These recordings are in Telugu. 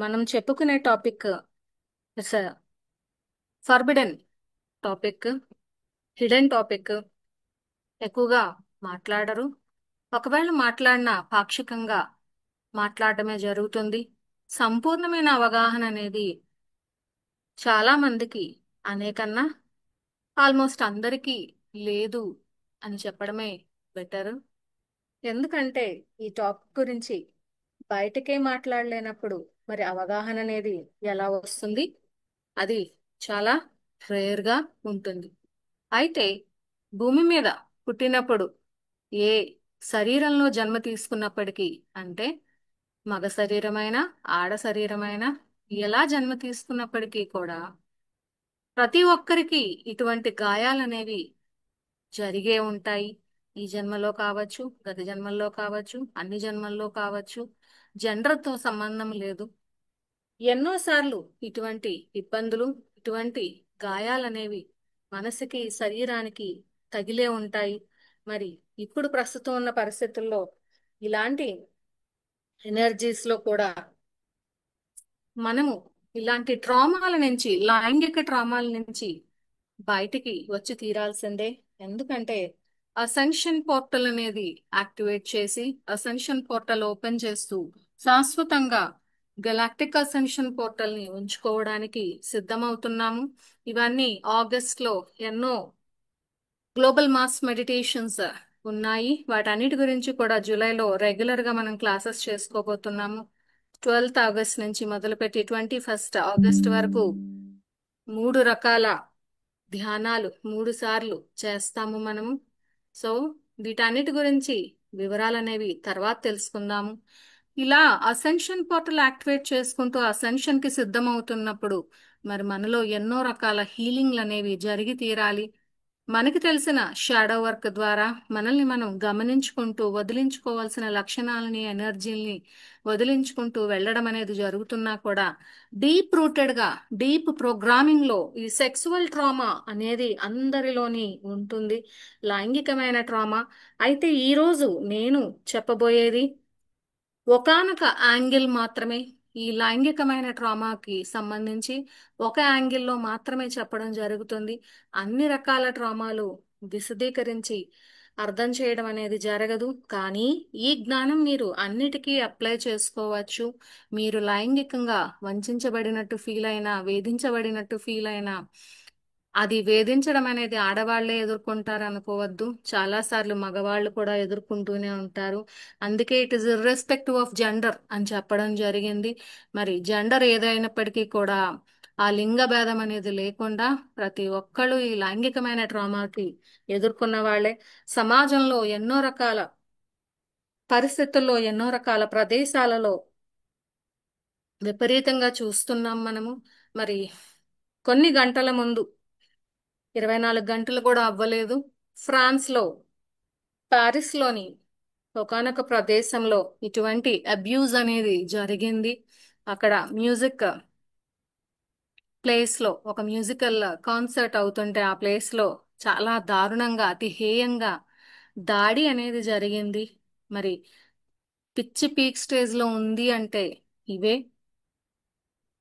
మనం చెప్పుకునే topic it's forbidden topic, hidden topic. ఎక్కువగా మాట్లాడరు. ఒకవేళ మాట్లాడినా పాక్షికంగా మాట్లాడటమే జరుగుతుంది. సంపూర్ణమైన అవగాహన అనేది చాలా మందికి, అనేకన్నా ఆల్మోస్ట్ అందరికీ లేదు అని చెప్పడమే బెటర్. ఎందుకంటే ఈ టాపిక్ గురించి బయటకే మాట్లాడలేనప్పుడు మరి అవగాహన అనేది ఎలా వస్తుంది? అది చాలా రేర్గా ఉంటుంది. అయితే భూమి మీద పుట్టినప్పుడు ఏ శరీరంలో జన్మ తీసుకున్నప్పటికీ, అంటే మగ శరీరమైన ఆడ శరీరమైన ఎలా జన్మ తీసుకున్నప్పటికీ కూడా ప్రతి ఒక్కరికి ఇటువంటి గాయాలనేవి జరిగే ఉంటాయి. ఈ జన్మలో కావచ్చు, గత జన్మల్లో కావచ్చు, అన్ని జన్మల్లో కావచ్చు. జెండర్తో సంబంధం లేదు. ఎన్నోసార్లు ఇటువంటి ఇబ్బందులు, ఇటువంటి గాయాలనేవి మనసుకి, శరీరానికి తగిలే ఉంటాయి. మరి ఇప్పుడు ప్రస్తుతం ఉన్న పరిస్థితుల్లో ఇలాంటి ఎనర్జీస్ లో కూడా మనము ఇలాంటి ట్రామాల నుంచి, లైంగిక ట్రామాల నుంచి బయటికి వచ్చి తీరాల్సిందే. ఎందుకంటే అసెన్షన్ పోర్టల్ అనేది యాక్టివేట్ చేసి, అసెన్షన్ పోర్టల్ ఓపెన్ చేస్తూ శాశ్వతంగా గెలాక్టిక్ అసెన్షన్ పోర్టల్ ని ఉంచుకోవడానికి సిద్ధమవుతున్నాము. ఇవన్నీ ఆగస్ట్ లో ఎన్నో గ్లోబల్ మాస్ మెడిటేషన్స్ ఉన్నాయి. వాటన్నిటి గురించి కూడా జూలైలో రెగ్యులర్ గా మనం క్లాసెస్ చేసుకోబోతున్నాము. 12th ఆగస్ట్ నుంచి మొదలుపెట్టి 21st ఆగస్ట్ వరకు 3 రకాల ధ్యానాలు 3 సార్లు చేస్తాము మనము. సో వీటన్నిటి గురించి వివరాలు అనేవి తర్వాత తెలుసుకుందాము. ఇలా అసెన్షన్ పోర్టల్ యాక్టివేట్ చేసుకుంటూ అసెన్షన్ కి సిద్ధమవుతున్నప్పుడు మరి మనలో ఎన్నో రకాల హీలింగ్లు అనేవి జరిగి తీరాలి. మనకి తెలిసిన షాడో వర్క్ ద్వారా మనల్ని మనం గమనించుకుంటూ వదిలించుకోవాల్సిన లక్షణాలని, ఎనర్జీని వదిలించుకుంటూ వెళ్ళడం అనేది జరుగుతున్నా కూడా డీప్ రూటెడ్ గా, డీప్ ప్రోగ్రామింగ్ లో ఈ సెక్సువల్ ట్రామా అనేది అందరిలోని ఉంటుంది, లైంగికమైన ట్రామా. అయితే ఈ రోజు నేను చెప్పబోయేది ఒకానొక యాంగిల్ మాత్రమే. ఈ లైంగికమైన ట్రామాకి సంబంధించి ఒక యాంగిల్లో మాత్రమే చెప్పడం జరుగుతుంది. అన్ని రకాల ట్రామాలు విశదీకరించి అర్థం చేయడం అనేది జరగదు. కానీ ఈ జ్ఞానం మీరు అన్నిటికీ అప్లై చేసుకోవచ్చు. మీరు లైంగికంగా వంచబడినట్టు ఫీల్ అయినా, వేధించబడినట్టు ఫీల్ అయినా, అది వేధించడం అనేది ఆడవాళ్లే ఎదుర్కొంటారు అనుకోవద్దు. చాలా సార్లు మగవాళ్ళు కూడా ఎదుర్కొంటూనే ఉంటారు. అందుకే it is irrespective of gender అని చెప్పడం జరిగింది. మరి జెండర్ ఏదైనప్పటికీ కూడా ఆ లింగ భేదం అనేది లేకుండా ప్రతి ఒక్కళ్ళు ఈ లైంగికమైన ట్రామాకి ఎదుర్కొన్న వాళ్ళే. సమాజంలో ఎన్నో రకాల పరిస్థితుల్లో, ఎన్నో రకాల ప్రదేశాలలో విపరీతంగా చూస్తున్నాం మనము. మరి కొన్ని గంటల ముందు, 24 గంటలు కూడా అవ్వలేదు, ఫ్రాన్స్ లో, పారిస్ లోని ఒకానొక ప్రదేశంలో ఇటువంటి అబ్యూజ్ అనేది జరిగింది. అక్కడ మ్యూజిక్ ప్లేస్ లో ఒక మ్యూజికల్ కాన్సర్ట్ అవుతుంటే ఆ ప్లేస్ లో చాలా దారుణంగా, అతి హేయంగా దాడి అనేది జరిగింది. మరి పిచ్చి పీక్ స్టేజ్ లో ఉంది అంటే ఇవే.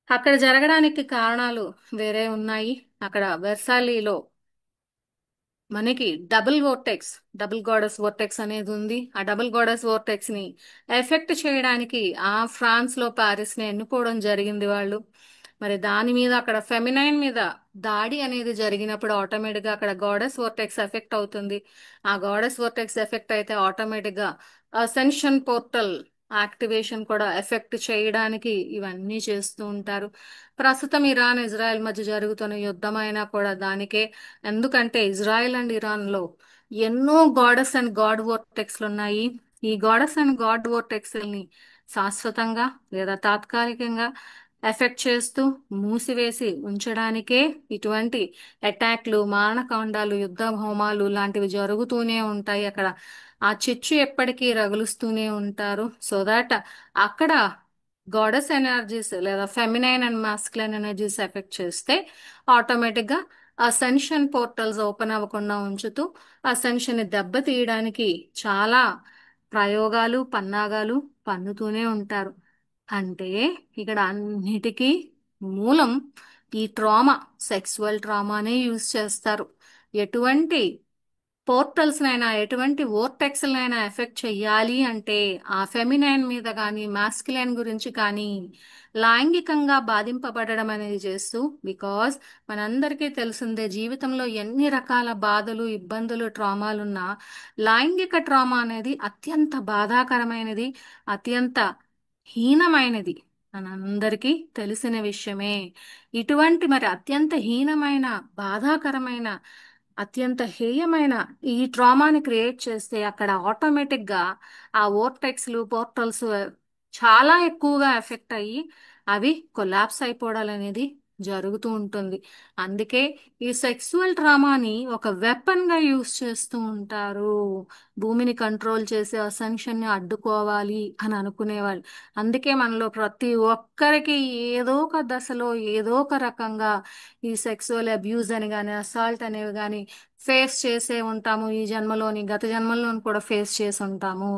అక్కడ జరగడానికి కారణాలు వేరే ఉన్నాయి. అక్కడ వెర్సాలీలో మనకి డబుల్ గోడస్ వోర్టెక్స్ అనేది ఉంది. ఆ డబుల్ గోడస్ వోర్టెక్స్ ని ఎఫెక్ట్ చేయడానికి ఆ ఫ్రాన్స్ లో పారిస్ ని ఎన్నుకోవడం జరిగింది వాళ్ళు. మరి దాని మీద అక్కడ ఫెమినైన్ మీద దాడి అనేది జరిగినప్పుడు ఆటోమేటిక్ గా అక్కడ గోడెస్ వోర్టెక్స్ ఎఫెక్ట్ అవుతుంది. ఆ గోడెస్ వోర్టెక్స్ ఎఫెక్ట్ అయితే ఆటోమేటిక్ గా అసెన్షన్ పోర్టల్ యాక్టివేషన్ కూడా ఎఫెక్ట్ చేయడానికి ఇవన్నీ చేస్తూ ఉంటారు. ప్రస్తుతం ఇరాన్ ఇజ్రాయెల్ మధ్య జరుగుతున్న యుద్ధం అయినా కూడా దానికే. ఎందుకంటే ఇజ్రాయెల్ అండ్ ఇరాన్ లో ఎన్నో గాడెస్ అండ్ గాడ్ వోర్టెక్స్లు ఉన్నాయి. ఈ గాడెస్ అండ్ గాడ్ వోర్టెక్స్ ని శాశ్వతంగా లేదా తాత్కాలికంగా ఎఫెక్ట్ చేస్తూ మూసివేసి ఉంచడానికే ఇటువంటి అటాక్లు, మారణకాండాలు, యుద్ధ హోమాలు లాంటివి జరుగుతూనే ఉంటాయి. అక్కడ ఆ చిచ్చు ఎప్పటికీ రగులుస్తూనే ఉంటారు. సో దాట్ అక్కడ గాడెస్ ఎనర్జీస్ లేదా feminine and masculine energies effect చేస్తే ఆటోమేటిక్ గా అసెన్షన్ పోర్టల్స్ ఓపెన్ అవ్వకుండా ఉంచుతూ అసెన్షన్ ని దెబ్బతీయడానికి చాలా ప్రయోగాలు, పన్నాగాలు పన్నుతూనే ఉంటారు. అంటే ఇక్కడ అన్నిటికీ మూలం ఈ ట్రామా, సెక్సువల్ ట్రామానే యూజ్ చేస్తారు. ఎటువంటి పోర్టల్స్నైనా ఎటువంటి వోర్టెక్స్లైనా ఎఫెక్ట్ చెయ్యాలి అంటే ఆ ఫెమినైన్ మీద కానీ మాస్కులైన్ గురించి కానీ లైంగికంగా బాధింపబడడం అనేది చేస్తూ, బికాజ్ మనందరికీ తెలిసిందే జీవితంలో ఎన్ని రకాల బాధలు, ఇబ్బందులు, ట్రామాలున్నా లైంగిక ట్రామా అనేది అత్యంత బాధాకరమైనది, అత్యంత హీనమైనది అని అందరికీ తెలిసిన విషయమే. ఇటువంటి మరి అత్యంత హీనమైన, బాధాకరమైన, అత్యంత హేయమైన ఈ ట్రామాని క్రియేట్ చేస్తే అక్కడ ఆటోమేటిక్గా ఆ వోర్టెక్స్లు, పోర్టల్స్ చాలా ఎక్కువగా ఎఫెక్ట్ అయ్యి అవి కొలాప్స్ అయిపోవడం అనేది జరుగుతూ ఉంటుంది. అందుకే ఈ సెక్సువల్ ట్రామాని ఒక వెపన్ గా యూస్ చేస్తూ ఉంటారు. భూమిని కంట్రోల్ చేసే అసెన్షన్ని అడ్డుకోవాలి అని అనుకునేవాళ్ళు. అందుకే మనలో ప్రతి ఒక్కరికి ఏదో ఒక దశలో ఏదో ఒక రకంగా ఈ సెక్సువల్ అబ్యూజ్ అని కానీ అసాల్ట్ అనేవి కానీ ఫేస్ చేసే ఉంటాము. ఈ జన్మలోని, గత జన్మల్లోని కూడా ఫేస్ చేసి ఉంటాము.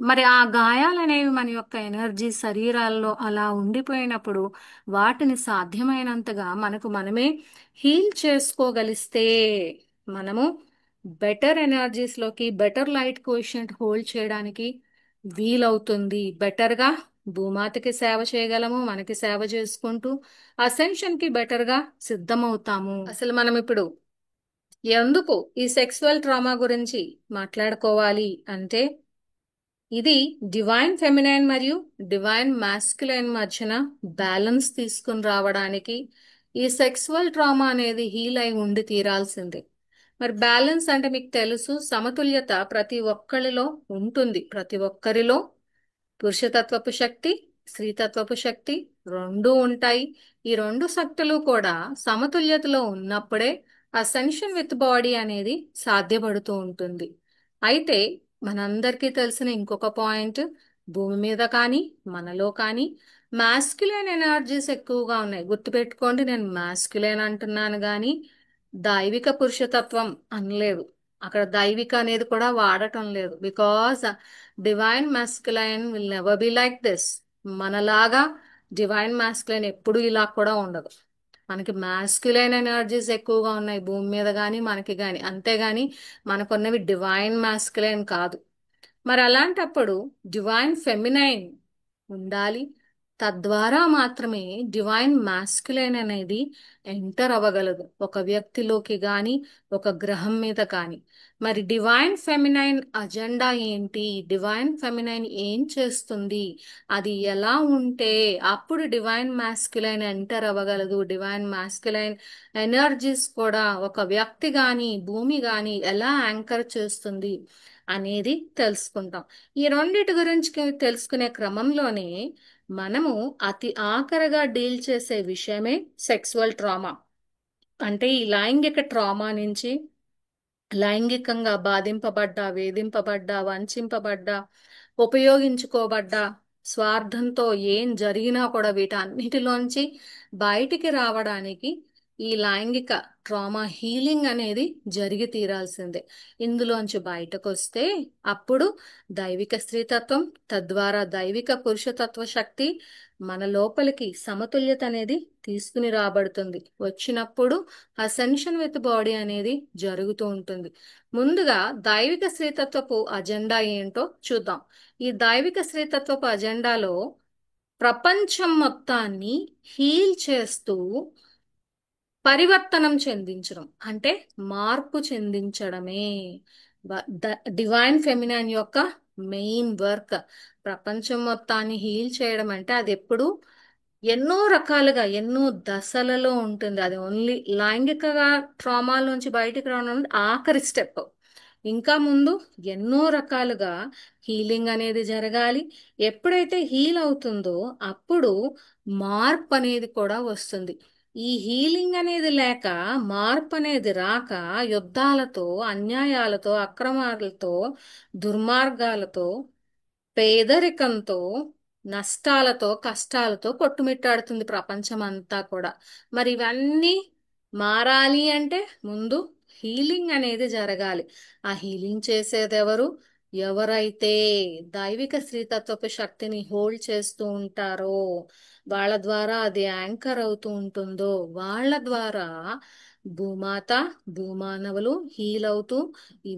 మరి ఆ గాయాలు అనేవి మన యొక్క ఎనర్జీ శరీరాల్లో అలా ఉండిపోయినప్పుడు వాటిని సాధ్యమైనంతగా మనకు మనమే హీల్ చేసుకోగలిస్తే మనము బెటర్ ఎనర్జీస్లోకి, బెటర్ లైట్ కోషెంట్ హోల్డ్ చేయడానికి వీలవుతుంది. బెటర్గా భూమాతకి సేవ చేయగలము, మనకి సేవ చేసుకుంటూ అసెన్షన్కి బెటర్గా సిద్ధమవుతాము. అసలు మనం ఇప్పుడు ఎందుకు ఈ సెక్సువల్ ట్రామా గురించి మాట్లాడుకోవాలి అంటే, ఇది డివైన్ ఫెమినైన్ మరియు డివైన్ మాస్కులైన్ మధ్యన బ్యాలెన్స్ తీసుకుని రావడానికి ఈ సెక్సువల్ ట్రామా అనేది హీల్ అయి ఉండి తీరాల్సిందే. మరి బ్యాలెన్స్ అంటే మీకు తెలుసు, సమతుల్యత ప్రతి ఒక్కరిలో ఉంటుంది. ప్రతి ఒక్కరిలో పురుషతత్వపు శక్తి, స్త్రీతత్వపు శక్తి రెండూ ఉంటాయి. ఈ రెండు శక్తులు కూడా సమతుల్యతలో ఉన్నప్పుడే అసెన్షన్ విత్ బాడీ అనేది సాధ్యపడుతూ ఉంటుంది. అయితే మనందరికీ తెలిసిన ఇంకొక పాయింట్, భూమి మీద కానీ మనలో కానీ మాస్క్యులైన్ ఎనర్జీస్ ఎక్కువగా ఉన్నాయి. గుర్తుపెట్టుకోండి, నేను మాస్క్యులైన్ అంటున్నాను కానీ దైవిక పురుషతత్వం అనలేదు. అక్కడ దైవిక అనేది కూడా వాడటం లేదు. Because divine masculine will never be like this. మనలాగా డివైన్ మాస్కులైన్ ఎప్పుడు ఇలా కూడా ఉండదు. మనకి మాస్కులైన్ ఎనర్జీస్ ఎక్కువగా ఉన్నాయి భూమి మీద కానీ మనకి కానీ, అంతేగాని మనకున్నవి డివైన్ మాస్కులైన్ కాదు. మరి అలాంటప్పుడు డివైన్ ఫెమినైన్ ఉండాలి. తద్వారా మాత్రమే డివైన్ మాస్కులైన్ అనేది ఎంటర్ అవ్వగలదు ఒక వ్యక్తిలోకి కానీ, ఒక గ్రహం మీద కానీ. మరి డివైన్ ఫెమినైన్ అజెండా ఏంటి, డివైన్ ఫెమినైన్ ఏం చేస్తుంది, అది ఎలా ఉంటే అప్పుడు డివైన్ మాస్కులైన్ ఎంటర్ అవ్వగలదు, డివైన్ మాస్కులైన్ ఎనర్జీస్ కూడా ఒక వ్యక్తి కానీ భూమి కానీ ఎలా యాంకర్ చేస్తుంది అనేది తెలుసుకుంటాం. ఈ రెండిటి గురించి తెలుసుకునే క్రమంలోనే మనము అతి ఆఖరగా డీల్ చేసే విషయమే సెక్సువల్ ట్రామా. అంటే ఈ లైంగిక ట్రామా నుంచి, లైంగికంగా బాధింపబడ్డా, వేధింపబడ్డా, వంచింపబడ్డా, ఉపయోగించుకోబడ్డా, స్వార్థంతో ఏం జరిగినా కూడా వీటన్నిటిలోంచి బయటికి రావడానికి ఈ లైంగిక ట్రామా హీలింగ్ అనేది జరిగి తీరాల్సిందే. ఇందులోంచి బయటకు వస్తే అప్పుడు దైవిక స్త్రీతత్వం, తద్వారా దైవిక పురుషతత్వ శక్తి మన లోపలికి సమతుల్యత అనేది తీసుకుని రాబడుతుంది. వచ్చినప్పుడు అసెన్షన్ విత్ బాడీ అనేది జరుగుతూ ఉంటుంది. ముందుగా దైవిక స్త్రీతత్వపు అజెండా ఏంటో చూద్దాం. ఈ దైవిక స్త్రీతత్వపు అజెండాలో ప్రపంచం మొత్తాన్ని హీల్ చేస్తూ పరివర్తనం చెందించడం, అంటే మార్పు చెందించడమే డివైన్ ఫెమినైన్ యొక్క మెయిన్ వర్క్. ప్రపంచం మొత్తాన్ని హీల్ చేయడం అంటే అది ఎప్పుడు ఎన్నో రకాలుగా, ఎన్నో దశలలో ఉంటుంది. అది ఓన్లీ లైంగిక ట్రామాల నుంచి బయటికి రావడం ఆఖరి స్టెప్. ఇంకా ముందు ఎన్నో రకాలుగా హీలింగ్ అనేది జరగాలి. ఎప్పుడైతే హీల్ అవుతుందో అప్పుడు మార్పు అనేది కూడా వస్తుంది. ఈ హీలింగ్ అనేది లేక, మార్పు అనేది రాక, యుద్ధాలతో, అన్యాయాలతో, అక్రమాలతో, దుర్మార్గాలతో, పేదరికంతో, నష్టాలతో, కష్టాలతో కొట్టుమిట్టాడుతుంది ప్రపంచం అంతా కూడా. మరి ఇవన్నీ మారాలి అంటే ముందు హీలింగ్ అనేది జరగాలి. ఆ హీలింగ్ చేసేది ఎవరు? ఎవరైతే దైవిక స్త్రీతత్వపు శక్తిని హోల్డ్ చేస్తూ ఉంటారో, వాళ్ళ ద్వారా అది యాంకర్ అవుతూ ఉంటుందో, వాళ్ళ ద్వారా భూమాత, భూమానవులు హీల్ అవుతూ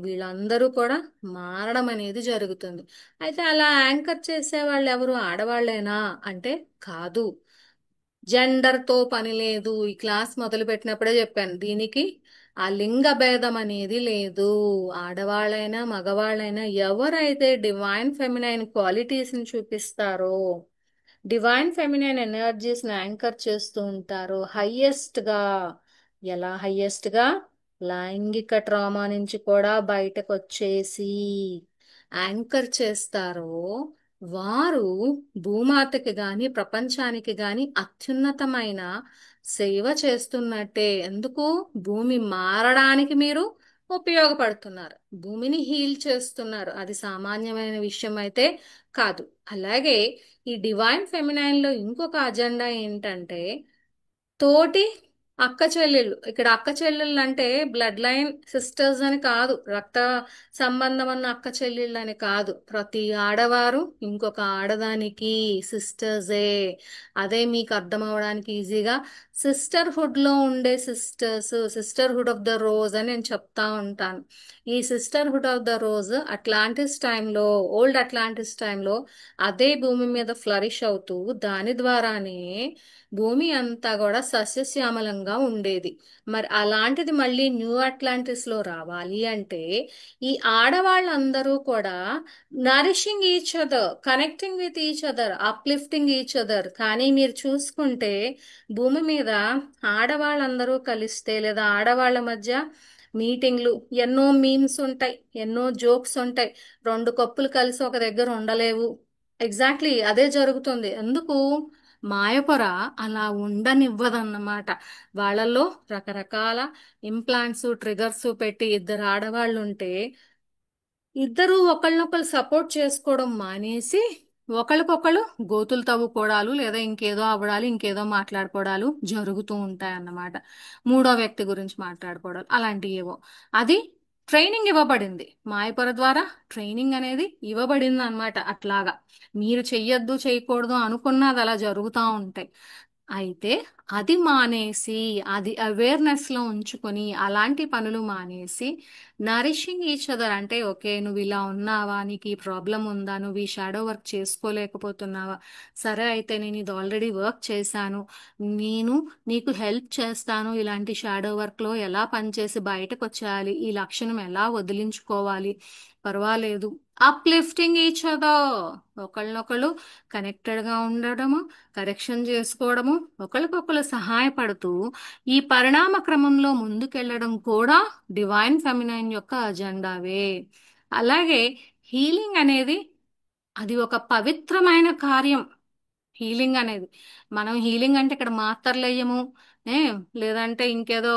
వీళ్ళందరూ కూడా మారడం అనేది జరుగుతుంది. అయితే అలా యాంకర్ చేసే వాళ్ళు ఎవరు? ఆడవాళ్ళేనా అంటే కాదు. జెండర్ తో పని లేదు. ఈ క్లాస్ మొదలు పెట్టినప్పుడే చెప్పాను, దీనికి ఆ లింగ భేదం అనేది లేదు. ఆడవాళ్ళైనా మగవాళ్ళైనా ఎవరైతే డివైన్ ఫెమినైన్ క్వాలిటీస్ ని చూపిస్తారో, డివైన్ ఫెమినైన్ ఎనర్జీస్ ని యాంకర్ చేస్తూ ఉంటారో, హైయెస్ట్ గా, ఎలా హైయెస్ట్ గా, లైంగిక ట్రామా నుంచి కూడా బయటకు వచ్చేసి యాంకర్ చేస్తారో, వారు భూమాతకి గాని ప్రపంచానికి గాని అత్యున్నతమైన సేవ చేస్తున్నట్టే. ఎందుకు? భూమి మారడానికి మీరు ఉపయోగపడుతున్నారు, భూమిని హీల్ చేస్తున్నారు. అది సామాన్యమైన విషయం అయితే కాదు. అలాగే ఈ డివైన్ ఫెమినైన్ లో ఇంకొక అజెండా ఏంటంటే, తోటి అక్క చెల్లెళ్ళు. ఇక్కడ అక్క చెల్లెళ్ళు అంటే బ్లడ్ లైన్ సిస్టర్స్ అని కాదు, రక్త సంబంధం అన్న అక్క చెల్లెళ్ళు అని కాదు. ప్రతి ఆడవారు ఇంకొక ఆడదానికి సిస్టర్సే. అదే మీకు అర్థం అవడానికి ఈజీగా సిస్టర్హుడ్ లో ఉండే sisters, sisterhood of the rose అని నేను చెప్తా ఉంటాను. ఈ sisterhood of the rose Atlantis టైంలో, ఓల్డ్ అట్లాంటిస్ టైంలో అదే భూమి మీద ఫ్లరిష్ అవుతూ దాని ద్వారానే భూమి అంతా కూడా సస్యశ్యామలంగా ఉండేది. మరి అలాంటిది మళ్ళీ న్యూ అట్లాంటిస్ లో రావాలి అంటే ఈ ఆడవాళ్ళందరూ కూడా nourishing each other, connecting with each other, uplifting each other. కానీ మీరు చూసుకుంటే భూమి మీద ఆడవాళ్ళందరూ కలిస్తే, లేదా ఆడవాళ్ళ మధ్య మీటింగ్లు, ఎన్నో మీమ్స్ ఉంటాయి, ఎన్నో జోక్స్ ఉంటాయి. రెండు కప్పులు కలిసి ఒక దగ్గర ఉండలేవు. ఎగ్జాక్ట్లీ అదే జరుగుతుంది. ఎందుకు? మాయపొర అలా ఉండనివ్వదన్నమాట. వాళ్ళల్లో రకరకాల ఇంప్లాంట్స్, ట్రిగర్స్ పెట్టి ఇద్దరు ఆడవాళ్ళు ఉంటే, ఇద్దరు ఒకళ్ళనొకళ్ళు సపోర్ట్ చేసుకోవడం మానేసి ఒకళ్ళకొకళ్ళు గోతులు తవ్వుకోవడాలు, లేదా ఇంకేదో అవ్వడాలు, ఇంకేదో మాట్లాడుకోవడాలు జరుగుతూ ఉంటాయి అన్నమాట. మూడో వ్యక్తి గురించి మాట్లాడుకోవడాలు అలాంటివి ఏవో. అది ట్రైనింగ్ ఇవ్వబడింది, మాయపొర ద్వారా ట్రైనింగ్ అనేది ఇవ్వబడింది అన్నమాట. అట్లాగా మీరు చెయ్యొద్దు చేయకూడదు అనుకున్నది అలా జరుగుతూ ఉంటాయి. అయితే అది మానేసి, అది అవేర్నెస్ లో ఉంచుకొని అలాంటి పనులు మానేసి నరిషింగ్ ఈచ్ అదర్ అంటే, ఓకే నువ్వు ఇలా ఉన్నావా, నీకు ఈ ప్రాబ్లం ఉందా, నువ్వు ఈ షాడో వర్క్ చేసుకోలేకపోతున్నావా, సరే అయితే నేను ఇది ఆల్రెడీ వర్క్ చేశాను, నేను నీకు హెల్ప్ చేస్తాను, ఇలాంటి షాడో వర్క్ లో ఎలా పనిచేసి బయటకు వచ్చేయాలి, ఈ లక్షణం ఎలా వదిలించుకోవాలి, పర్వాలేదు. అప్లిఫ్టింగ్ ఈచ్ అదర్, ఒకళ్ళనొకళ్ళు కనెక్టెడ్ గా ఉండడము, కరెక్షన్ చేసుకోవడము, ఒకరికొకరు సహాయపడుతూ ఈ పరిణామ క్రమంలో ముందుకెళ్లడం కూడా డివైన్ ఫెమినైన్ యొక్క అజెండావే. అలాగే హీలింగ్ అనేది అది ఒక పవిత్రమైన కార్యం. హీలింగ్ అనేది, మనం హీలింగ్ అంటే ఇక్కడ మాత్రలు వేయము, ఏ లేదంటే ఇంకేదో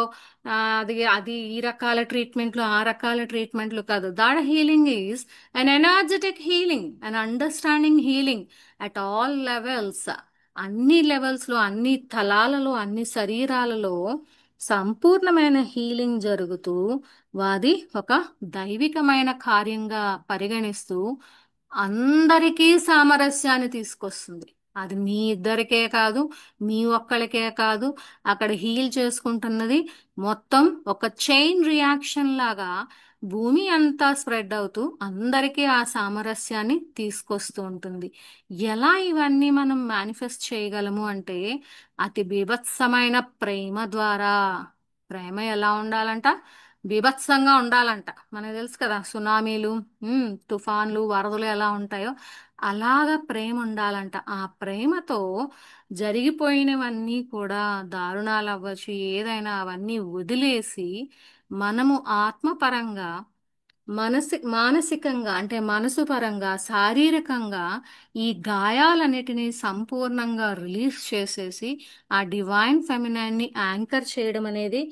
అది అది ఈ రకాల ట్రీట్మెంట్లు ఆ రకాల ట్రీట్మెంట్లు కాదు. That healing is an energetic healing, an understanding healing at all levels. అన్ని లెవెల్స్ లో, అన్ని తలాలలో, అన్ని శరీరాలలో సంపూర్ణమైన హీలింగ్ జరుగుతూ వాది ఒక దైవికమైన కార్యంగా పరిగణిస్తూ అందరికీ సామరస్యాన్ని తీసుకొస్తుంది. అది మీ ఇద్దరికే కాదు, మీ ఒక్కరికే కాదు, అక్కడ హీల్ చేసుకుంటున్నది మొత్తం ఒక చైన్ రియాక్షన్ లాగా భూమి అంతా స్ప్రెడ్ అవుతూ అందరికీ ఆ సామరస్యాన్ని తీసుకొస్తూ ఉంటుంది. ఎలా ఇవన్నీ మనం మేనిఫెస్ట్ చేయగలము అంటే, అతి బీభత్సమైన ప్రేమ ద్వారా. ప్రేమ ఎలా ఉండాలంట? బీభత్సంగా ఉండాలంట. మనకు తెలుసు కదా, సునామీలు, తుఫాన్లు, వరదలు ఎలా ఉంటాయో అలాగా ప్రేమ ఉండాలంట. ఆ ప్రేమతో జరిగిపోయినవన్నీ కూడా, దారుణాలు అవ్వచ్చు ఏదైనా, అవన్నీ వదిలేసి మనము ఆత్మపరంగా, మానసికంగా అంటే మనసు పరంగా, శారీరకంగా ఈ గాయాలన్నిటినీ సంపూర్ణంగా రిలీజ్ చేసేసి ఆ డివైన్ ఫెమినైన్ ని యాంకర్ చేయడం అనేది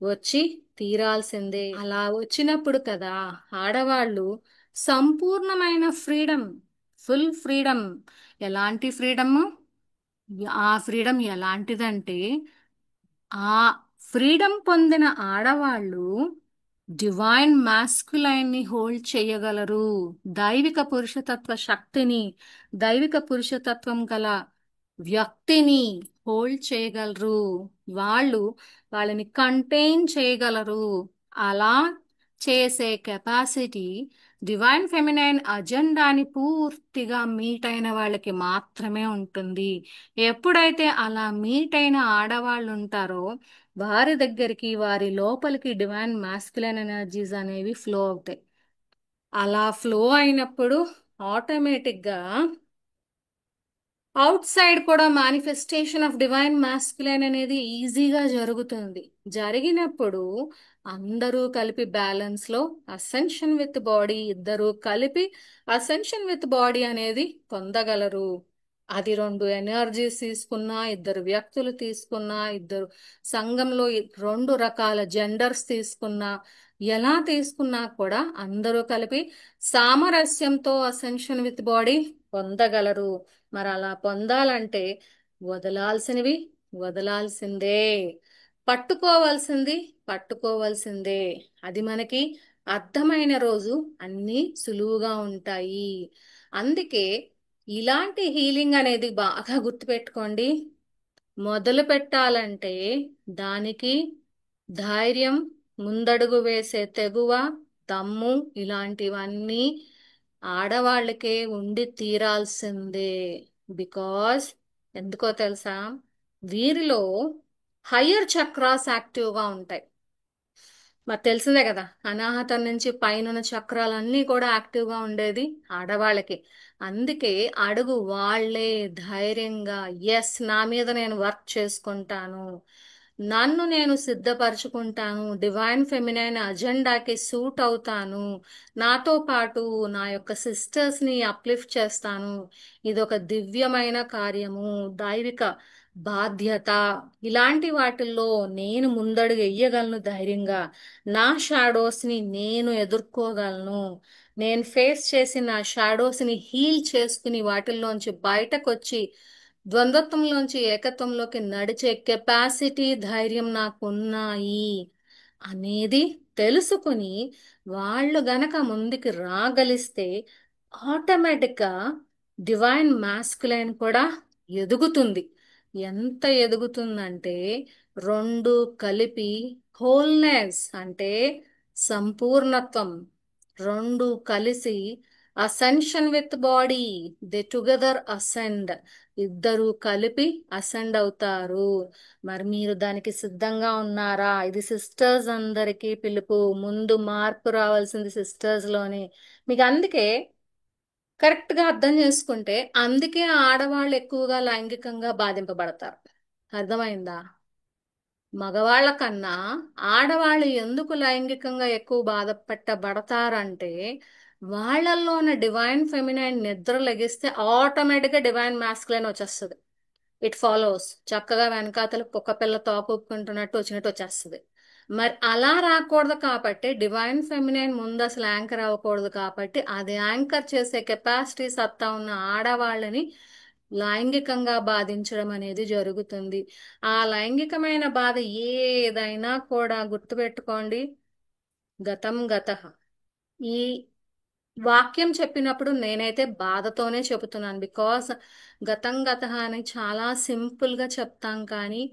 వచ్చి తీరాల్సిందే. అలా వచ్చినప్పుడు కదా ఆడవాళ్ళు సంపూర్ణమైన ఫ్రీడమ్, ఫుల్ ఫ్రీడమ్. ఎలాంటి ఫ్రీడమ్? ఆ ఫ్రీడమ్ ఎలాంటిదంటే, ఆ ఫ్రీడమ్ పొందిన ఆడవాళ్ళు డివైన్ మాస్కులైన్ ని హోల్డ్ చేయగలరు. దైవిక పురుషతత్వ శక్తిని, దైవిక పురుషతత్వం గల వ్యక్తిని హోల్డ్ చేయగలరు. వాళ్ళు వాళ్ళని కంటైన్ చేయగలరు. అలా చేసే కెపాసిటీ డివైన్ ఫెమినైన్ అజెండాని పూర్తిగా మీట్ అయిన వాళ్ళకి మాత్రమే ఉంటుంది. ఎప్పుడైతే అలా మీట్ అయిన ఆడవాళ్ళు ఉంటారో వారి దగ్గరికి, వారి లోపలికి డివైన్ మాస్కులైన్ ఎనర్జీస్ అనేవి ఫ్లో అవుతాయి. అలా ఫ్లో అయినప్పుడు ఆటోమేటిక్గా అవుట్ సైడ్ కూడా మేనిఫెస్టేషన్ ఆఫ్ డివైన్ మాస్కులైన్ అనేది ఈజీగా జరుగుతుంది. జరిగినప్పుడు అందరూ కలిపి బ్యాలెన్స్ లో అసెన్షన్ విత్ బాడీ, ఇద్దరు కలిపి అసెన్షన్ విత్ బాడీ అనేది పొందగలరు. అది రెండు ఎనర్జీస్ తీసుకున్నా, ఇద్దరు వ్యక్తులు తీసుకున్నా, ఇద్దరు సంఘంలో రెండు రకాల జెండర్స్ తీసుకున్నా, ఎలా తీసుకున్నా కూడా అందరూ కలిపి సామరస్యంతో అసెన్షన్ విత్ బాడీ పొందగలరు. మరి అలా పొందాలంటే వదలాల్సినవి వదలాల్సిందే, పట్టుకోవాల్సింది పట్టుకోవాల్సిందే. అది మనకి అర్థమైన రోజు అన్నీ సులువుగా ఉంటాయి. అందుకే ఇలాంటి హీలింగ్ అనేది బాగా గుర్తుపెట్టుకోండి. మొదలు పెట్టాలంటే దానికి ధైర్యం, ముందడుగు వేసే తెగువ, దమ్ము ఇలాంటివన్నీ ఆడవాళ్ళకే ఉండి తీరాల్సిందే. బికాస్ ఎందుకో తెలుసా, వీరిలో హయ్యర్ చక్రాస్ యాక్టివ్గా ఉంటాయి. మరి తెలిసిందే కదా, అనాహతం నుంచి పైన చక్రాలన్నీ కూడా యాక్టివ్గా ఉండేది ఆడవాళ్ళకి. అందుకే అడుగు వాళ్ళే ధైర్యంగా ఎస్ నా మీద నేను వర్క్ చేసుకుంటాను, నన్ను నేను సిద్ధపరచుకుంటాను, డివైన్ ఫెమినైన్ అజెండాకి సూట్ అవుతాను, నాతో పాటు నా యొక్క సిస్టర్స్ని అప్లిఫ్ట్ చేస్తాను, ఇదొక దివ్యమైన కార్యము, దైవిక బాధ్యత, ఇలాంటి వాటిల్లో నేను ముందడుగు వెయ్యగలను ధైర్యంగా, నా షాడోస్ని నేను ఎదుర్కోగలను, నేను ఫేస్ చేసిన షాడోస్ని హీల్ చేసుకుని వాటిల్లోంచి బయటకు వచ్చి ద్వంద్వత్వంలోంచి ఏకత్వంలోకి నడిచే కెపాసిటీ, ధైర్యం నాకు ఉన్నాయి అనేది తెలుసుకుని వాళ్ళు గనక ముందుకు రాగలిస్తే ఆటోమేటిక్గా డివైన్ మాస్కులైన్ కూడా ఎదుగుతుంది. ఎంత ఎదుగుతుందంటే రెండు కలిపి హోల్నెస్ అంటే సంపూర్ణత్వం, రెండు కలిసి ascension with body, they together ascend, ఇద్దరు కలిపి అసెండ్ అవుతారు. మరి మీరు దానికి సిద్ధంగా ఉన్నారా? ఇది సిస్టర్స్ అందరికీ పిలుపు. ముందు మార్పు రావాల్సింది సిస్టర్స్ లోనే. మీకు అందుకే కరెక్ట్ గా అర్థం చేసుకుంటే అందుకే ఆడవాళ్ళు ఎక్కువగా లైంగికంగా బాధింపబడతారు. అర్థమైందా? మగవాళ్ళ కన్నా ఆడవాళ్ళు ఎందుకు లైంగికంగా ఎక్కువ బాధ పెట్టబడతారంటే వాళ్ళల్లో ఉన్న డివైన్ ఫెమినైన్ నిద్ర లెగిస్తే ఆటోమేటిక్గా డివైన్ మాస్కులైన్ వచ్చేస్తుంది. ఇట్ ఫాలోస్, చక్కగా వెనకాతల కుక్క పిల్ల తోక ఊపుకుంటున్నట్టు వచ్చినట్టు వచ్చేస్తుంది. మరి అలా రాకూడదు కాబట్టి డివైన్ ఫెమినైన్ ముందు అసలు యాంకర్ అవ్వకూడదు కాబట్టి అది యాంకర్ చేసే కెపాసిటీ సత్తా ఉన్న ఆడవాళ్ళని లైంగికంగా బాధించడం అనేది జరుగుతుంది. ఆ లైంగికమైన బాధ ఏదైనా కూడా గుర్తుపెట్టుకోండి, గతం గతః. ఈ వాక్యం చెప్పినప్పుడు నేనైతే బాధతోనే చెబుతున్నాను. బికాస్ గతం గత అని చాలా సింపుల్ గా చెప్తాం కానీ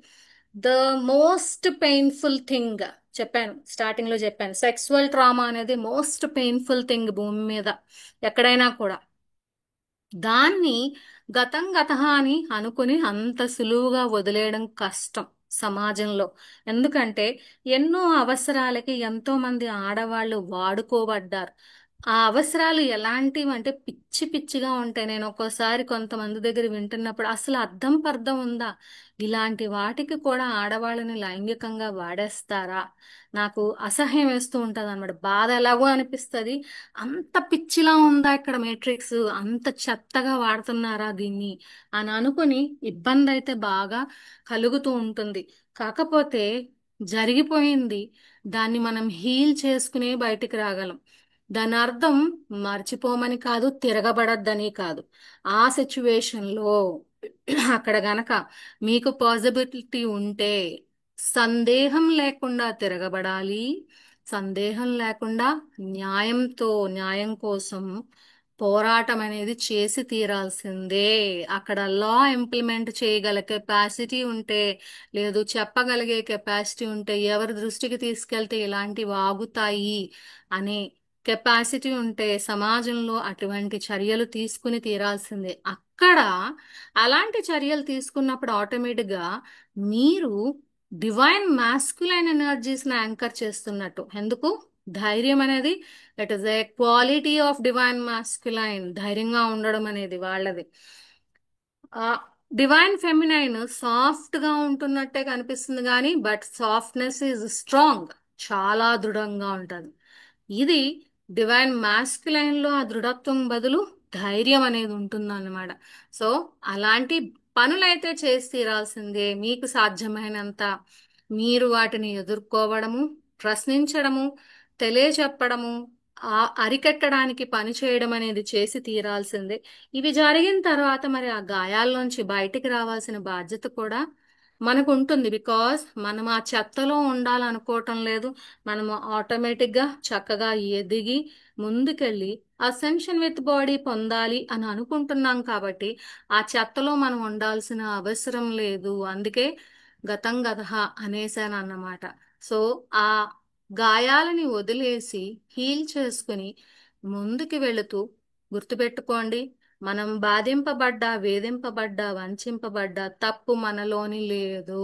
ద మోస్ట్ పెయిన్ఫుల్ థింగ్, చెప్పాను స్టార్టింగ్ లో చెప్పాను, సెక్సువల్ ట్రామా అనేది మోస్ట్ పెయిన్ఫుల్ థింగ్ భూమి మీద ఎక్కడైనా కూడా. దాన్ని గతం గత అని అనుకుని అంత సులువుగా వదిలేయడం కష్టం సమాజంలో. ఎందుకంటే ఎన్నో అవసరాలకి ఎంతో మంది ఆడవాళ్ళు వాడుకోబడ్డారు. ఆ అవసరాలు ఎలాంటివి అంటే పిచ్చి పిచ్చిగా ఉంటాయి. నేను ఒక్కోసారి కొంతమంది దగ్గర వింటున్నప్పుడు అసలు అర్థం పర్థం ఉందా, ఇలాంటి వాటికి కూడా ఆడవాళ్ళని లైంగికంగా వాడేస్తారా, నాకు అసహ్యం వేస్తూ ఉంటుంది అనమాట. బాధ ఎలాగో అనిపిస్తుంది, అంత పిచ్చిలా ఉందా ఇక్కడ మేట్రిక్స్, అంత చెత్తగా వాడుతున్నారా దీన్ని అని అనుకుని ఇబ్బంది అయితే బాగా కలుగుతూ ఉంటుంది. కాకపోతే జరిగిపోయింది, దాన్ని మనం హీల్ చేసుకునే బయటికి రాగలం. దాని అర్థం మర్చిపోమని కాదు, తిరగబడద్దని కాదు. ఆ సిచ్యువేషన్లో అక్కడ గనక మీకు పాసిబిలిటీ ఉంటే సందేహం లేకుండా తిరగబడాలి, సందేహం లేకుండా న్యాయంతో, న్యాయం కోసం పోరాటం అనేది చేసి తీరాల్సిందే. అక్కడ లా ఇంప్లిమెంట్ చేయగల కెపాసిటీ ఉంటే, లేదు చెప్పగలిగే కెపాసిటీ ఉంటే, ఎవరి దృష్టికి తీసుకెళ్తే ఇలాంటివి ఆగుతాయి అనే కెపాసిటీ ఉంటే సమాజంలో అటువంటి చర్యలు తీసుకుని తీరాల్సిందే. అక్కడ అలాంటి చర్యలు తీసుకున్నప్పుడు ఆటోమేటిక్గా మీరు డివైన్ మాస్కులైన్ ఎనర్జీస్ ని యాంకర్ చేస్తున్నట్టు. ఎందుకు? ధైర్యం అనేది it is a quality of divine masculine. ధైర్యంగా ఉండడం అనేది వాళ్ళది. ఆ డివైన్ ఫెమినైన్ సాఫ్ట్ గా ఉంటున్నట్టే కనిపిస్తుంది కానీ బట్ సాఫ్ట్నెస్ ఈజ్ స్ట్రాంగ్, చాలా దృఢంగా ఉంటుంది. ఇది డివైన్ మాస్కులైన్ లో ఆ దృఢత్వం బదులు ధైర్యం అనేది ఉంటుందన్నమాట. సో అలాంటి పనులైతే చేసి తీరాల్సిందే. మీకు సాధ్యమైనంత మీరు వాటిని ఎదుర్కోవడము, ప్రశ్నించడము, తెలియచెప్పడము, ఆ అరికట్టడానికి పని చేయడం అనేది చేసి తీరాల్సిందే. ఇవి జరిగిన తర్వాత మరి ఆ గాయాల్లోంచి బయటికి రావాల్సిన బాధ్యత కూడా మనకు ఉంటుంది. బికాస్ మనం ఆ చెత్తలో ఉండాలనుకోవటం లేదు. మనము ఆటోమేటిక్గా చక్కగా ఎదిగి ముందుకెళ్ళి అసెన్షన్ విత్ బాడీ పొందాలి అని అనుకుంటున్నాం కాబట్టి ఆ చెత్తలో మనం ఉండాల్సిన అవసరం లేదు. అందుకే గతం గతః అనేసాను అన్నమాట. సో ఆ గాయాలని వదిలేసి హీల్ చేసుకుని ముందుకు వెళుతూ గుర్తుపెట్టుకోండి, మనం బాధింపబడ్డా, వేధింపబడ్డా, వంచింపబడ్డా తప్పు మనలోని లేదు.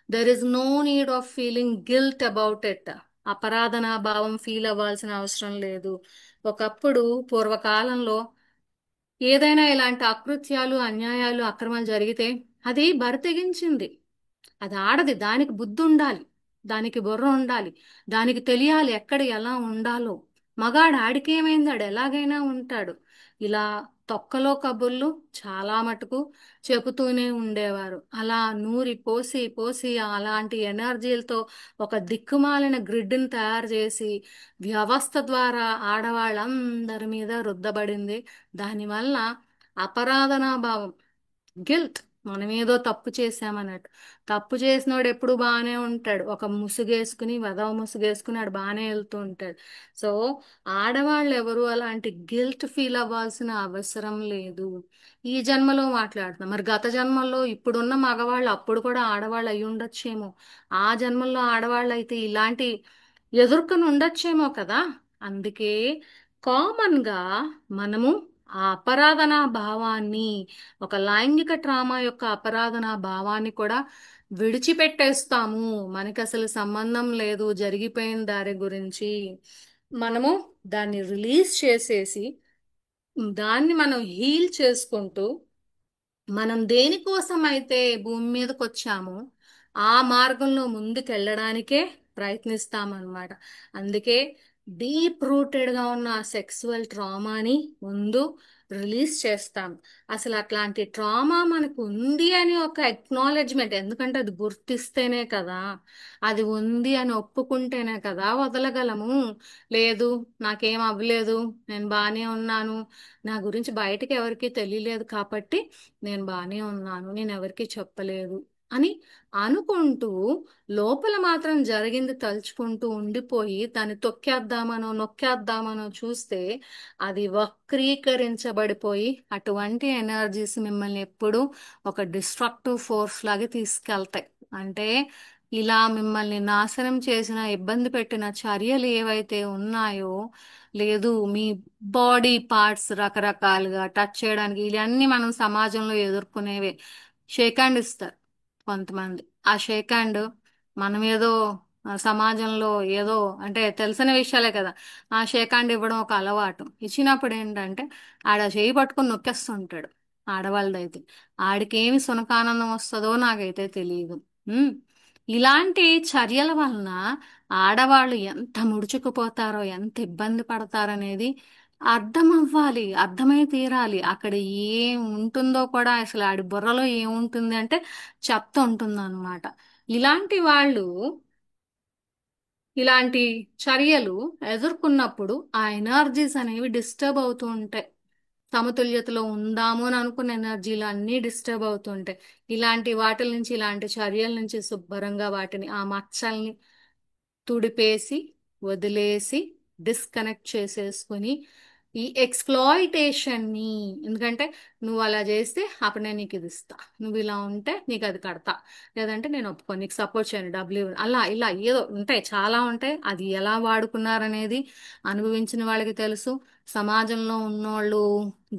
There is no need of feeling guilt about it. అపరాధనా భావం ఫీల్ అవ్వాల్సిన అవసరం లేదు. ఒకప్పుడు పూర్వకాలంలో ఏదైనా ఇలాంటి అకృత్యాలు, అన్యాయాలు, అక్రమాలు జరిగితే అది బరి తెగించింది. అది ఆడది, దానికి బుద్ధి ఉండాలి, దానికి బుర్ర ఉండాలి, దానికి తెలియాలి ఎక్కడ ఎలా ఉండాలో. మగాడు ఆడికేమైంది, ఆడు ఎలాగైనా ఉంటాడు. ఇలా తొక్కలో కబుర్లు చాలా మటుకు చెబుతూనే ఉండేవారు. అలా నూరి పోసి పోసి అలాంటి ఎనర్జీలతో ఒక దిక్కుమాలిన గ్రిడ్ని తయారు చేసి వ్యవస్థ ద్వారా ఆడవాళ్ళందరి మీద రుద్దబడింది. దానివల్ల అపరాధనా భావం, గిల్ట్, మనం ఏదో తప్పు చేసామన్నట్టు. తప్పు చేసినోడు ఎప్పుడు బాగానే ఉంటాడు, ఒక ముసుగేసుకుని, వెధవ ముసుగేసుకుని ఆడు బాగానే వెళ్తూ ఉంటాడు. సో ఆడవాళ్ళు ఎవరు అలాంటి గిల్ట్ ఫీల్ అవ్వాల్సిన అవసరం లేదు. ఈ జన్మలో మాట్లాడుతున్నాం, మరి గత జన్మల్లో ఇప్పుడున్న మగవాళ్ళు అప్పుడు కూడా ఆడవాళ్ళు అయి ఉండొచ్చేమో. ఆ జన్మల్లో ఆడవాళ్ళు అయితే ఇలాంటి ఎదుర్కొని ఉండొచ్చేమో కదా. అందుకే కామన్ గా మనము ఆ అపరాధనా భావాన్ని, ఒక లైంగిక ట్రామా యొక్క అపరాధనా భావాన్ని కూడా విడిచిపెట్టేస్తాము. మనకి అసలు సంబంధం లేదు జరిగిపోయిన దారి గురించి. మనము దాన్ని రిలీజ్ చేసేసి దాన్ని మనం హీల్ చేసుకుంటూ మనం దేనికోసం అయితే భూమి మీదకి వచ్చామో ఆ మార్గంలో ముందుకెళ్ళడానికే ప్రయత్నిస్తామన్నమాట. అందుకే డీప్ రూటెడ్ గా ఉన్న సెక్సువల్ ట్రామాని ముందు రిలీజ్ చేస్తాం. అసలు అట్లాంటి ట్రామా మనకు ఉంది అని ఒక ఎక్నాలెడ్జ్మెంట్, ఎందుకంటే అది గుర్తిస్తేనే కదా, అది ఉంది అని ఒప్పుకుంటేనే కదా వదలగలము. లేదు నాకేం అవ్వలేదు, నేను బాగానే ఉన్నాను, నా గురించి బయటకి ఎవరికీ తెలియలేదు కాబట్టి నేను బాగానే ఉన్నాను, నేను ఎవరికీ చెప్పలేదు అని అనుకుంటూ లోపల మాత్రం జరిగింది తలుచుకుంటూ ఉండిపోయి దాన్ని తొక్కేద్దామనో నొక్కేద్దామనో చూస్తే అది వక్రీకరించబడిపోయి అటువంటి ఎనర్జీస్ మిమ్మల్ని ఎప్పుడూ ఒక డిస్ట్రక్టివ్ ఫోర్స్ లాగా తీసుకెళ్తాయి. అంటే ఇలా మిమ్మల్ని నాశనం చేసిన, ఇబ్బంది పెట్టిన చర్యలు ఏవైతే ఉన్నాయో, లేదు మీ బాడీ పార్ట్స్ రకరకాలుగా టచ్ చేయడానికి, ఇవన్నీ మనం సమాజంలో ఎదుర్కొనేవే. షేక్ హ్యాండ్ ఇస్తారు కొంతమంది, ఆ షేక్ హ్యాండ్ మనం ఏదో సమాజంలో ఏదో అంటే తెలిసిన విషయాలే కదా, ఆ షేక్ హ్యాండ్ ఇవ్వడం ఒక అలవాటు. ఇచ్చినప్పుడు ఏంటంటే ఆడ చేయి పట్టుకొని నొక్కేస్తుంటాడు. ఆడవాళ్ళదైతే ఆడికి ఏమి సునకానందం వస్తుందో నాకైతే తెలియదు. ఉమ్. ఇలాంటి చర్యల వలన ఆడవాళ్ళు ఎంత ముడుచుకుపోతారో, ఎంత ఇబ్బంది పడతారనేది అర్థం అవ్వాలి, అర్థమై తీరాలి. అక్కడ ఏం ఉంటుందో కూడా, అసలు ఆడి బుర్రలో ఏముంటుంది అంటే చెప్త ఉంటుంది అనమాట. ఇలాంటి వాళ్ళు ఇలాంటి చర్యలు ఎదుర్కొన్నప్పుడు ఆ ఎనర్జీస్ అనేవి డిస్టర్బ్ అవుతూ ఉంటాయి. సమతుల్యతలో ఉందాము అని అనుకున్న ఎనర్జీలు అన్నీ డిస్టర్బ్ అవుతుంటాయి. ఇలాంటి వాటిల నుంచి, ఇలాంటి చర్యల నుంచి శుభ్రంగా వాటిని, ఆ మచ్చల్ని తుడిపేసి వదిలేసి డిస్కనెక్ట్ చేసేసుకుని ఈ ఎక్స్‌ప్లాయిటేషన్‌ని, ఎందుకంటే నువ్వు అలా చేస్తే అప్పుడు నేను నీకు ఇది ఇస్తా, నువ్వు ఇలా ఉంటే నీకు అది కడతా, లేదంటే నేను ఒప్పుకోను, నీకు సపోర్ట్ చేయను, డబ్బులు ఇవ్వను, అలా ఇలా ఏదో ఉంటాయి, చాలా ఉంటాయి. అది ఎలా వాడుకున్నారనేది అనుభవించిన వాళ్ళకి తెలుసు, సమాజంలో ఉన్నోళ్ళు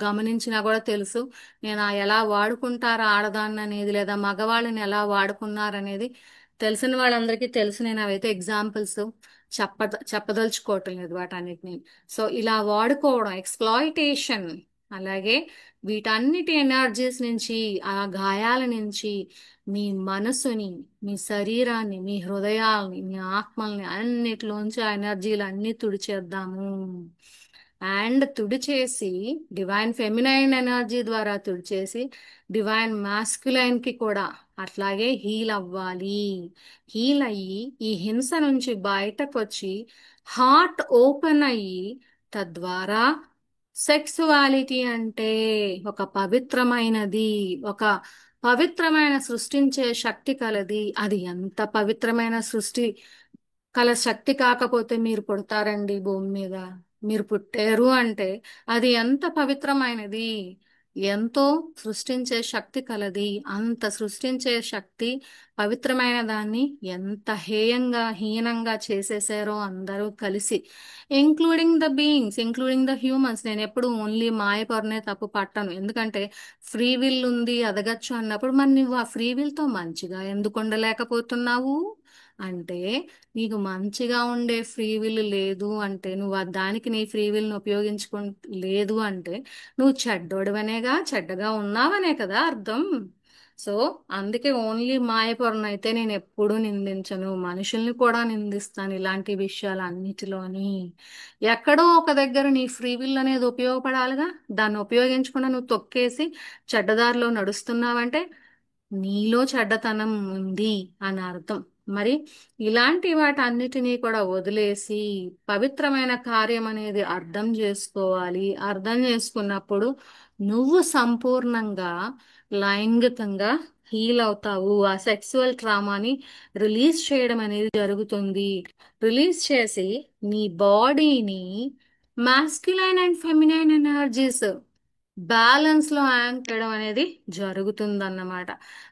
గమనించినా కూడా తెలుసు. నేను ఆ ఎలా వాడుకుంటారు ఆడదాన్ని అనేది, లేదా మగవాళ్ళని ఎలా వాడుకున్నారనేది తెలిసిన వాళ్ళందరికీ తెలుసు. నేను అవైతే ఎగ్జాంపుల్స్ చెప్పదలుచుకోవటం లేదు వాటన్నిటిని. సో ఇలా వాడుకోవడం ఎక్స్‌ప్లాయిటేషన్. అలాగే వీటన్నిటి ఎనర్జీస్ నుంచి, ఆ గాయాల నుంచి మీ మనసుని, మీ శరీరాన్ని, మీ హృదయాల్ని, మీ ఆత్మల్ని అన్నిటిలోంచి ఆ ఎనర్జీలు అన్ని తుడిచేద్దాము. అండ్ తుడిచేసి డివైన్ ఫెమినైన్ ఎనర్జీ ద్వారా తుడిచేసి డివైన్ మాస్కులైన్ కి కూడా అట్లాగే హీల్ అవ్వాలి. హీల్ అయ్యి ఈ హింస నుంచి బయటకు వచ్చి హార్ట్ ఓపెన్ అయ్యి, తద్వారా సెక్సువాలిటీ అంటే ఒక పవిత్రమైనది, ఒక పవిత్రమైన సృష్టించే శక్తి కలది. అది ఎంత పవిత్రమైన సృష్టి కల శక్తి కాకపోతే మీరు పుడతారండి భూమి మీద? మీరు పుట్టారు అంటే అది ఎంత పవిత్రమైనది, ఎంతో సృష్టించే శక్తి కలది. అంత సృష్టించే శక్తి పవిత్రమైన దాన్ని ఎంత హీనంగా చేసేసారో అందరూ కలిసి, including the beings, including the humans. నేను ఎప్పుడు ఓన్లీ మాయపరనే తప్పు పట్టను, ఎందుకంటే ఫ్రీ విల్ ఉంది ఎదగచ్చు అన్నప్పుడు మరి నువ్వు ఆ ఫ్రీ విల్తో మంచిగా ఎందుకు ఉండలేకపోతున్నావు? అంటే నీకు మంచిగా ఉండే ఫ్రీ విల్ లేదు అంటే, నువ్వు దానికి నీ ఫ్రీ విల్ని ఉపయోగించుకో లేదు అంటే, నువ్వు చెడ్డోడివనేగా, చెడ్డగా ఉన్నావనే కదా అర్థం. సో అందుకే ఓన్లీ మాయపొరను అయితే నేను ఎప్పుడూ నిందించను, మనుషుల్ని కూడా నిందిస్తాను ఇలాంటి విషయాలు అన్నిటిలోని. ఎక్కడో ఒక దగ్గర నీ ఫ్రీ విల్ అనేది ఉపయోగపడాలిగా, దాన్ని ఉపయోగించకుండా నువ్వు తొక్కేసి చెడ్డదారిలో నడుస్తున్నావంటే నీలో చెడ్డతనం ఉంది అని అర్థం. మరి ఇలాంటి వాటన్నిటినీ కూడా వదిలేసి పవిత్రమైన కార్యం అనేది అర్థం చేసుకోవాలి. అర్థం చేసుకున్నప్పుడు నువ్వు సంపూర్ణంగా లైంగికంగా హీల్ అవుతావు. ఆ సెక్సువల్ ట్రామాని రిలీజ్ చేయడం అనేది జరుగుతుంది. రిలీజ్ చేసి నీ బాడీని masculine and feminine energies balance లో యాంకడం అనేది జరుగుతుందన్నమాట.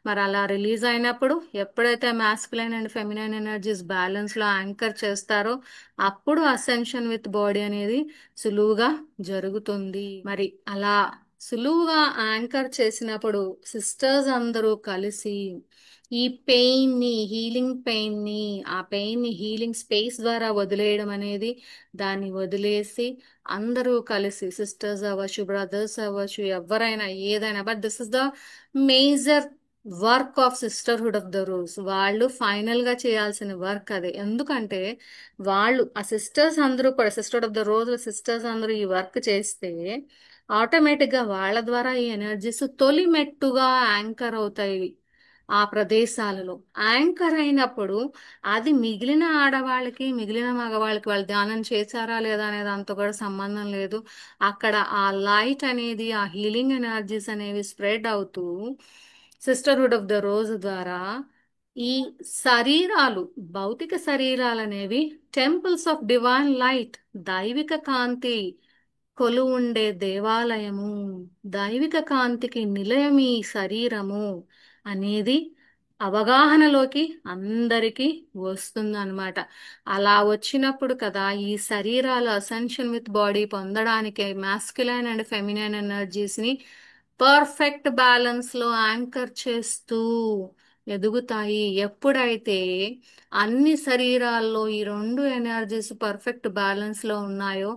మరి అలా రిలీజ్ అయినప్పుడు ఎప్పుడైతే masculine and feminine energies balance లో యాంకర్ చేస్తారో అప్పుడు అసెన్షన్ విత్ బాడీ అనేది సులువుగా జరుగుతుంది. మరి అలా సులువుగా యాంకర్ చేసినప్పుడు సిస్టర్స్ అందరూ కలిసి ఈ పెయిన్ ని, హీలింగ్ పెయిన్ ని, ఆ పెయిన్ ని హీలింగ్ స్పేస్ ద్వారా వదిలేయడం అనేది, దాన్ని వదిలేసి అందరూ కలిసి సిస్టర్స్ అవ్వచ్చు, బ్రదర్స్ అవ్వచ్చు, ఎవరైనా ఏదైనా, but this is the major work of sisterhood of the rose. వాళ్ళు ఫైనల్ గా చేయాల్సిన వర్క్ అదే. ఎందుకంటే వాళ్ళు ఆ సిస్టర్స్ అందరూ కూడా, sister of the rose sisters అందరూ ఈ వర్క్ చేస్తే ఆటోమేటిక్ గా వాళ్ళ ద్వారా ఈ ఎనర్జీస్ తొలి మెట్టుగా యాంకర్ అవుతాయి ఆ ప్రదేశాలలో. యాంకర్ అయినప్పుడు అది మిగిలిన ఆడవాళ్ళకి, మిగిలిన మగవాళ్ళకి, వాళ్ళు ధ్యానం చేశారా లేదా అనే దాంతో కూడా సంబంధం లేదు. అక్కడ ఆ లైట్ అనేది, ఆ హీలింగ్ ఎనర్జీస్ అనేవి స్ప్రెడ్ అవుతూ సిస్టర్హుడ్ ఆఫ్ ద రోజ్ ద్వారా ఈ శరీరాలు, భౌతిక శరీరాలు అనేవి టెంపుల్స్ ఆఫ్ డివైన్ లైట్, దైవిక కాంతి కొలువుండే దేవాలయము, దైవిక కాంతికి నిలయం ఈ శరీరము అనేది అవగాహనలోకి అందరికీ వస్తుందన్నమాట. అలా వచ్చినప్పుడు కదా ఈ శరీరాలు అసెన్షన్ విత్ బాడీ పొందడానికి మాస్కులైన్ అండ్ ఫెమినైన్ ఎనర్జీస్ ని పర్ఫెక్ట్ బ్యాలెన్స్ లో యాంకర్ చేస్తూ ఎదుగుతాయి. ఎప్పుడైతే అన్ని శరీరాల్లో ఈ రెండు ఎనర్జీస్ పర్ఫెక్ట్ బ్యాలెన్స్ లో ఉన్నాయో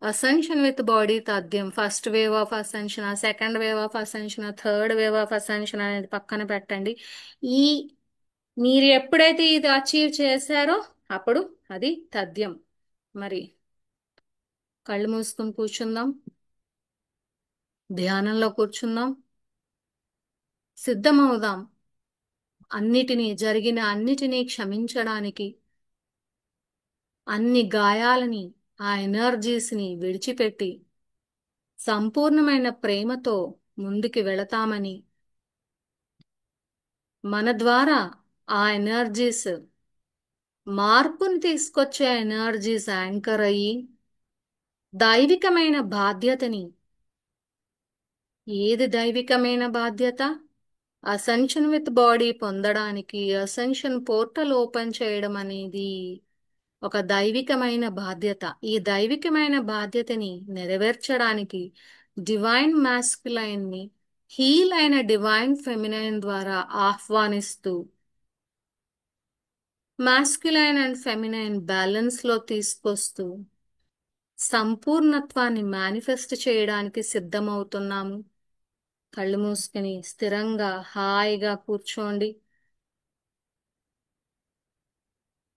అసెన్షన్ విత్ బాడీ తథ్యం, first wave of ascension, second wave of ascension, third wave of ascension అనేది పక్కన పెట్టండి. ఈ మీరు ఎప్పుడైతే ఇది అచీవ్ చేశారో అప్పుడు అది తథ్యం. మరి కళ్ళు మూసుకొని కూర్చుందాం, ధ్యానంలో కూర్చుందాం, సిద్ధమవుదాం జరిగిన అన్నిటినీ క్షమించడానికి, అన్ని గాయాలని, ఆ ఎనర్జీస్ ని విడిచిపెట్టి సంపూర్ణమైన ప్రేమతో ముందుకు వెళతామని, మన ద్వారా ఆ ఎనర్జీస్ మార్పుని తీసుకొచ్చే ఎనర్జీస్ యాంకర్ అయ్యి దైవికమైన బాధ్యతని, ఏది దైవికమైన బాధ్యత? అసెన్షన్ విత్ బాడీ పొందడానికి అసెన్షన్ పోర్టల్ ఓపెన్ చేయడం అనేది ఒక దైవికమైన బాధ్యత. ఈ దైవికమైన బాధ్యతని నెరవేర్చడానికి డివైన్ మాస్కులైన్ ని హీల్ అయిన డివైన్ ఫెమినైన్ ద్వారా ఆహ్వానిస్తూ మాస్కులైన్ అండ్ ఫెమినైన్ బ్యాలెన్స్ లో తీసుకొస్తూ సంపూర్ణత్వాన్ని మేనిఫెస్ట్ చేయడానికి సిద్ధమవుతున్నాము. కళ్ళు మూసుకుని స్థిరంగా హాయిగా కూర్చోండి.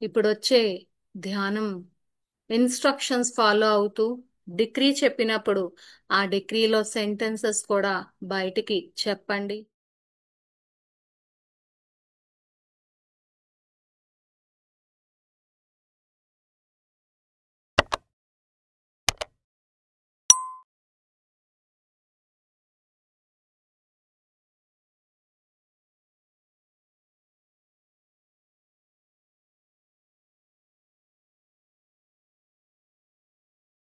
ఇప్పుడు వచ్చే ధ్యానం ఇన్స్ట్రక్షన్స్ ఫాలో అవుతూ డిక్రీ చెప్పినప్పుడు ఆ డిక్రీలో సెంటెన్సెస్ కూడా బయటికి చెప్పండి.